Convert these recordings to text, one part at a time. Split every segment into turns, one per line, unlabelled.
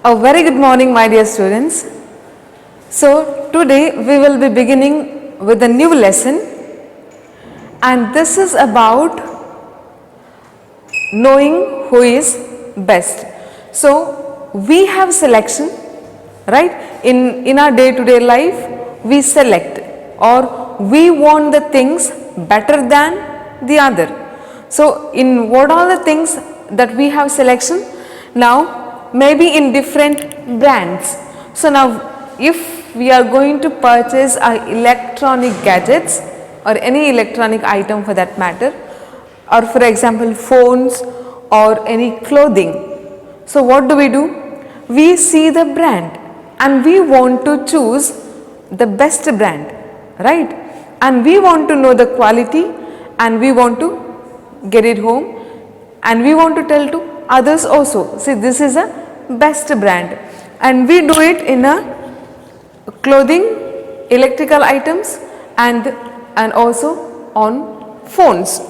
A very good morning, my dear students. So today we will be beginning with a new lesson, and this is about knowing who is best. So we have selection, right? In our day-to-day life we select, or we want the things better than the other. So in what all the things that we have selection now, maybe in different brands. So now if we are going to purchase our electronic gadgets or any electronic item for that matter, or for example phones or any clothing, so what do? We see the brand and we want to choose the best brand, right? And we want to know the quality and we want to get it home, and we want to tell to others also, see, this is a best brand. And we do it in a clothing, electrical items, and also on phones.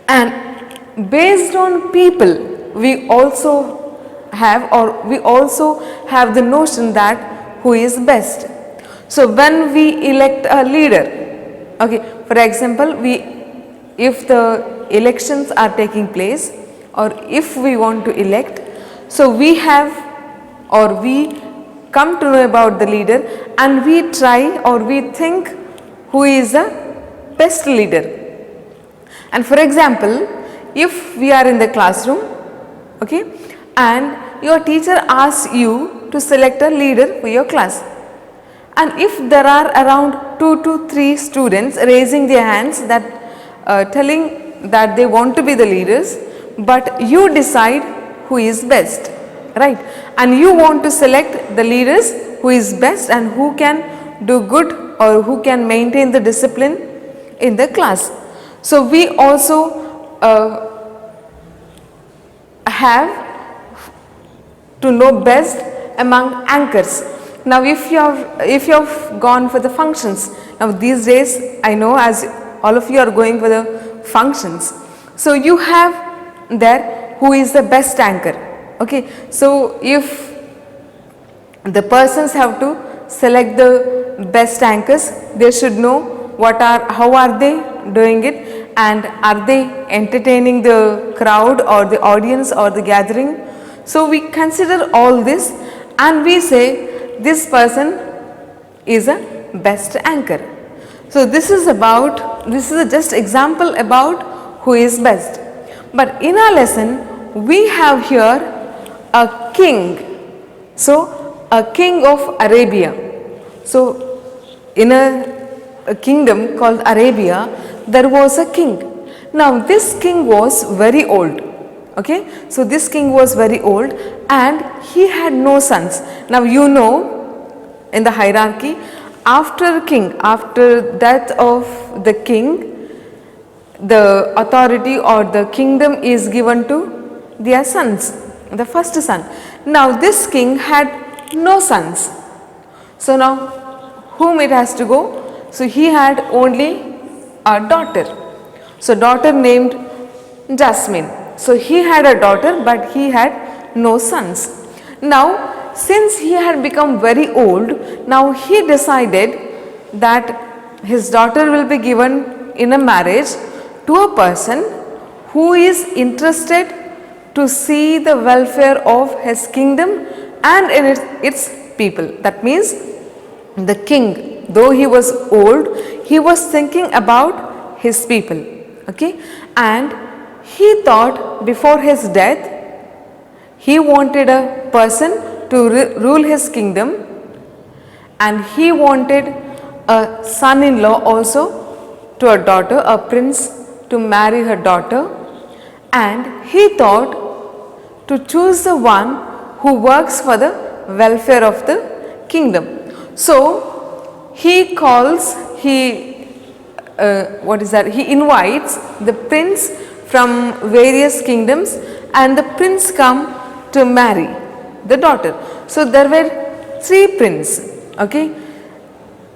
And based on people, we also have the notion that who is best. So when we elect a leader, okay, for example, if the elections are taking place, or if we want to elect, so we come to know about the leader, and we try or we think who is the best leader. And for example, if we are in the classroom, okay, and your teacher asks you to select a leader for your class, and if there are around 2 to 3 students raising their hands, that telling that they want to be the leaders, but you decide who is best, right? And you want to select the leaders who is best and who can do good or who can maintain the discipline in the class. So we also have to know best among anchors. Now if you have gone for the functions, now these days I know as all of you are going for the functions, so you have there who is the best anchor, okay. So if the persons have to select the best anchors, they should know how are they doing it, and are they entertaining the crowd or the audience or the gathering. So we consider all this and we say this person is a best anchor. So this is a just example about who is best. But in our lesson we have here a king. So a king of Arabia. So in a kingdom called Arabia, there was a king. Now this king was very old, okay. So this king was very old and he had no sons. Now you know, in the hierarchy, after death of the king, the authority or the kingdom is given to their sons, the first son. Now this king had no sons. So now whom it has to go? So he had only a daughter. So daughter named Jasmine. So he had a daughter but he had no sons. Now since he had become very old, now he decided that his daughter will be given in a marriage to a person who is interested to see the welfare of his kingdom and in its people. That means the king, though he was old, he was thinking about his people, okay. And he thought before his death he wanted a person to rule his kingdom, and he wanted a son-in-law also to a daughter, a prince to marry her daughter, and he thought to choose the one who works for the welfare of the kingdom. So he invites the prince from various kingdoms, and the prince come to marry the daughter. So there were 3 princes, okay.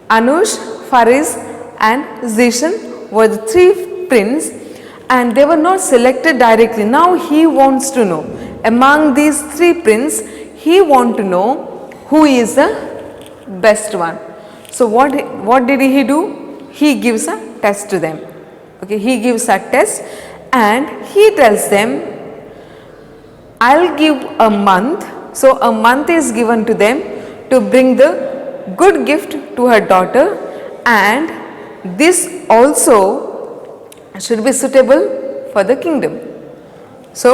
Anush, Fariz and Zishan were the 3 princes, and they were not selected directly. Now he wants to know among these 3 princes, he want to know who is the best one. So what did he do? He gives a test to them. Okay, he gives a test and he tells them, I'll give a month. So a month is given to them to bring the good gift to her daughter, and this also should be suitable for the kingdom. So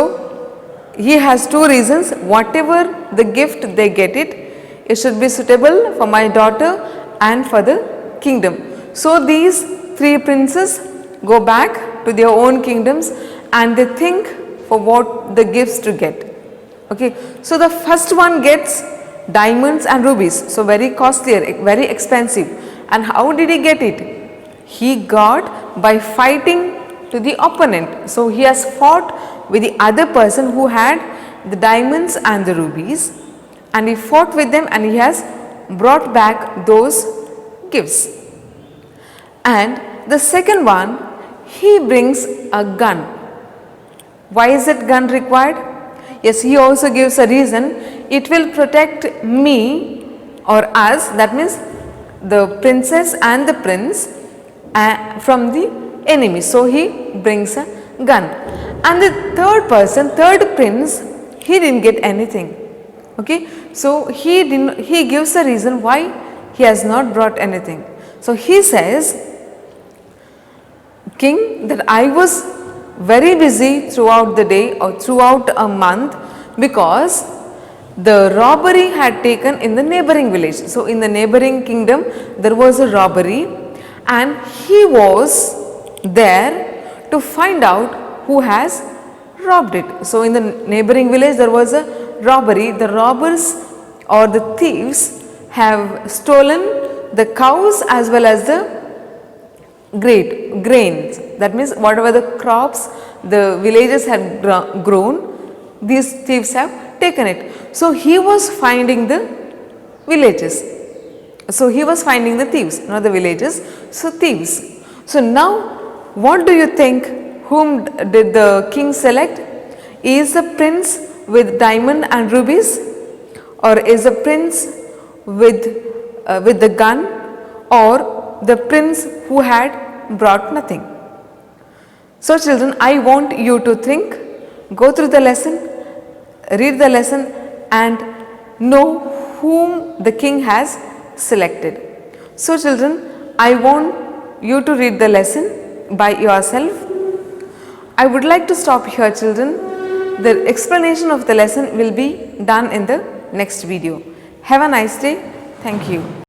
he has two reasons. Whatever the gift they get it should be suitable for my daughter and for the kingdom. So these three princes go back to their own kingdoms and they think for what the gifts to get. Okay, so the first one gets diamonds and rubies, so very costly, very expensive. And how did he get it? He got by fighting to the opponent. So he has fought with the other person who had the diamonds and the rubies, and he fought with them and he has brought back those gifts. And the second one, he brings a gun. Why is that gun required? Yes, he also gives a reason. It will protect me or us, that means the princess and the prince, from the enemy. So he brings a gun. And the third person, third prince, he didn't get anything. Okay, so he gives a reason why he has not brought anything. So he says, King, that I was very busy throughout the day or throughout a month because the robbery had taken in the neighboring village. So in the neighboring kingdom there was a robbery and he was there to find out who has robbed it. So in the neighboring village there was a robbery. The robbers or the thieves have stolen the cows as well as the grains. That means whatever the crops the villagers had grown, these thieves have taken it. So he was finding the villages. So he was finding the thieves, not the villagers. So thieves. So now what do you think? Whom did the king select? Is the prince with diamond and rubies, or is the prince with the gun, or the prince who had brought nothing? So children, I want you to think, go through the lesson, read the lesson and know whom the king has selected. So children, I want you to read the lesson by yourself. I would like to stop here children. The explanation of the lesson will be done in the next video. Have a nice day. Thank you.